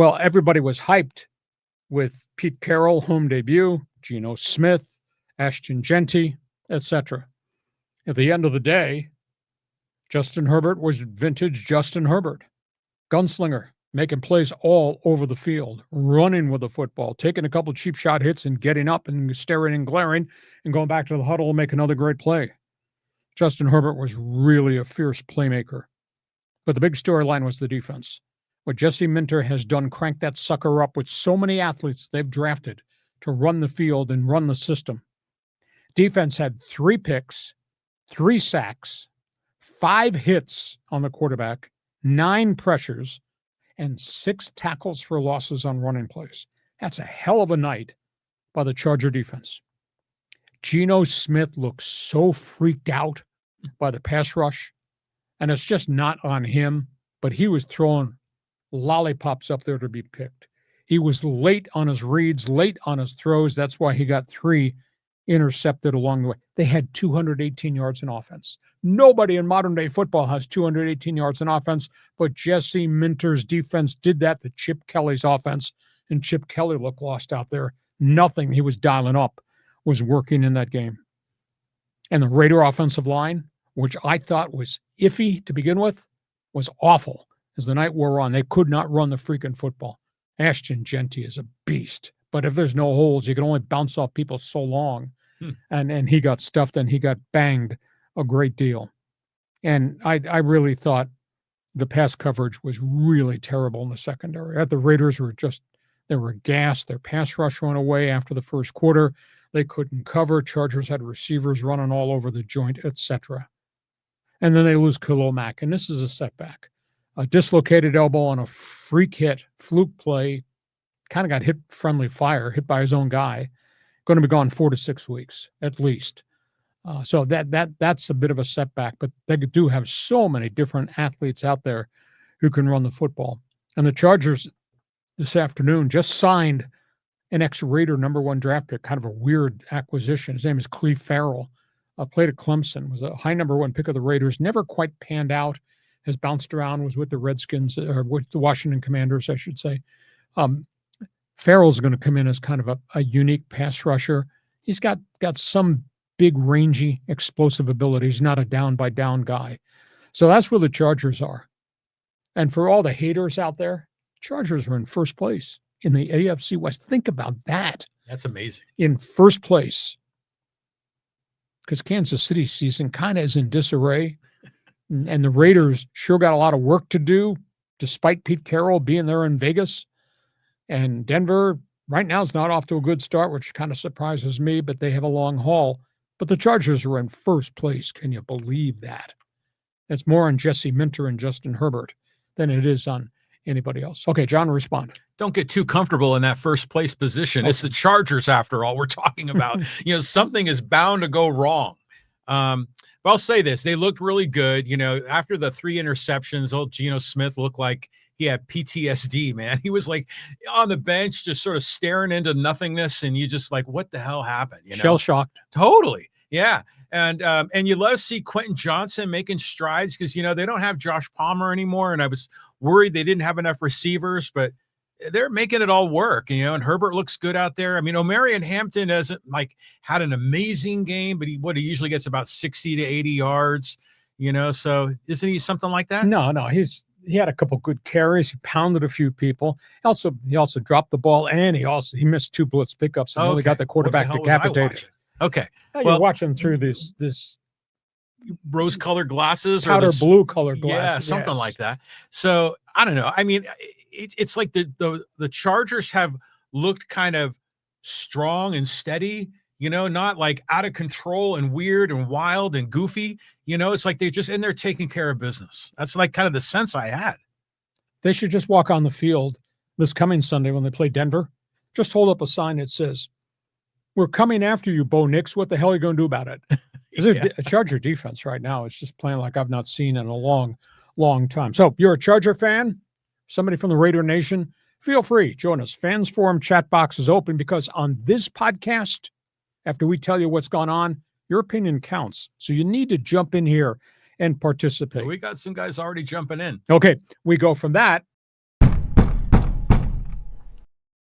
Well, everybody was hyped with Pete Carroll, home debut, Geno Smith, Ashton Genty, etc. At the end of the day, Justin Herbert was vintage Justin Herbert. Gunslinger, making plays all over the field, running with the football, taking a couple of cheap shot hits and getting up and staring and glaring and going back to the huddle and make another great play. Justin Herbert was really a fierce playmaker. But the big storyline was the defense. What Jesse Minter has done cranked that sucker up with so many athletes they've drafted to run the field and run the system. Defense had 3 picks, 3 sacks, 5 hits on the quarterback, 9 pressures, and 6 tackles for losses on running plays. That's a hell of a night by the Charger defense. Geno Smith looks so freaked out by the pass rush, and it's just not on him, but he was throwing lollipops up there to be picked. He was late on his reads, late on his throws. That's why he got 3 intercepted along the way. They had 218 yards in offense. Nobody in modern day football has 218 yards in offense, but Jesse Minter's defense did that to Chip Kelly's offense, and Chip Kelly looked lost out there. Nothing he was dialing up was working in that game. And the Raider offensive line, which I thought was iffy to begin with, was awful. As the night wore on, they could not run the freaking football. Ashton Genty is a beast, but if there's no holes, you can only bounce off people so long. And he got stuffed and he got banged a great deal. And I really thought the pass coverage was really terrible in the secondary. The Raiders were they were gassed. Their pass rush went away after the first quarter. They couldn't cover. Chargers had receivers running all over the joint, etc. And then they lose Khalil Mack, and this is a setback. A dislocated elbow on a freak hit, fluke play, kind of got hit friendly fire, hit by his own guy. Going to be gone 4 to 6 weeks at least. So that's a bit of a setback, but they do have so many different athletes out there who can run the football. And the Chargers this afternoon just signed an ex-Raider number 1 draft pick, kind of a weird acquisition. His name is Cleve Farrell. Played at Clemson, was a high number 1 pick of the Raiders, never quite panned out, has bounced around, was with the Redskins, or with the Washington Commanders, I should say. Farrell's going to come in as kind of a unique pass rusher. He's got some big, rangy, explosive ability. He's not a down-by-down guy. So that's where the Chargers are. And for all the haters out there, Chargers are in first place in the AFC West. Think about that. That's amazing. In first place. Because Kansas City's season kind of is in disarray. And the Raiders sure got a lot of work to do, despite Pete Carroll being there in Vegas. And Denver right now is not off to a good start, which kind of surprises me, but they have a long haul. But the Chargers are in first place. Can you believe that? It's more on Jesse Minter and Justin Herbert than it is on anybody else. Okay, John, respond. Don't get too comfortable in that first place position. Okay. It's the Chargers, after all, we're talking about. Something is bound to go wrong. But I'll say this. They looked really good. After the 3 interceptions, old Geno Smith looked like he had PTSD, man. He was like on the bench, just sort of staring into nothingness. And you just like, what the hell happened? Shell-shocked. Totally. Yeah. And you love to see Quentin Johnson making strides because, they don't have Josh Palmer anymore. And I was worried they didn't have enough receivers, but they're making it all work, and Herbert looks good out there. I mean, Omarion Hampton hasn't had an amazing game, but he usually gets about 60 to 80 yards, so isn't he something like that? No, he had a couple good carries. He pounded a few people. He also dropped the ball, and he missed 2 blitz pickups and really got the quarterback decapitated. Okay. You're watching through this rose-colored glasses powder or blue colored glasses. Yeah, something like that. So I don't know. I mean, it's like the Chargers have looked kind of strong and steady, not like out of control and weird and wild and goofy. It's like they're just in there taking care of business. That's like kind of the sense I had. They should just walk on the field this coming Sunday when they play Denver. Just hold up a sign that says, "We're coming after you, Bo Nix. What the hell are you going to do about it?" A Charger defense right now is just playing like I've not seen in a long, long time. So you're a Charger fan, somebody from the Raider Nation, feel free. Join us. Fans Forum chat box is open because on this podcast, after we tell you what's gone on, your opinion counts. So you need to jump in here and participate. We got some guys already jumping in. Okay, we go from that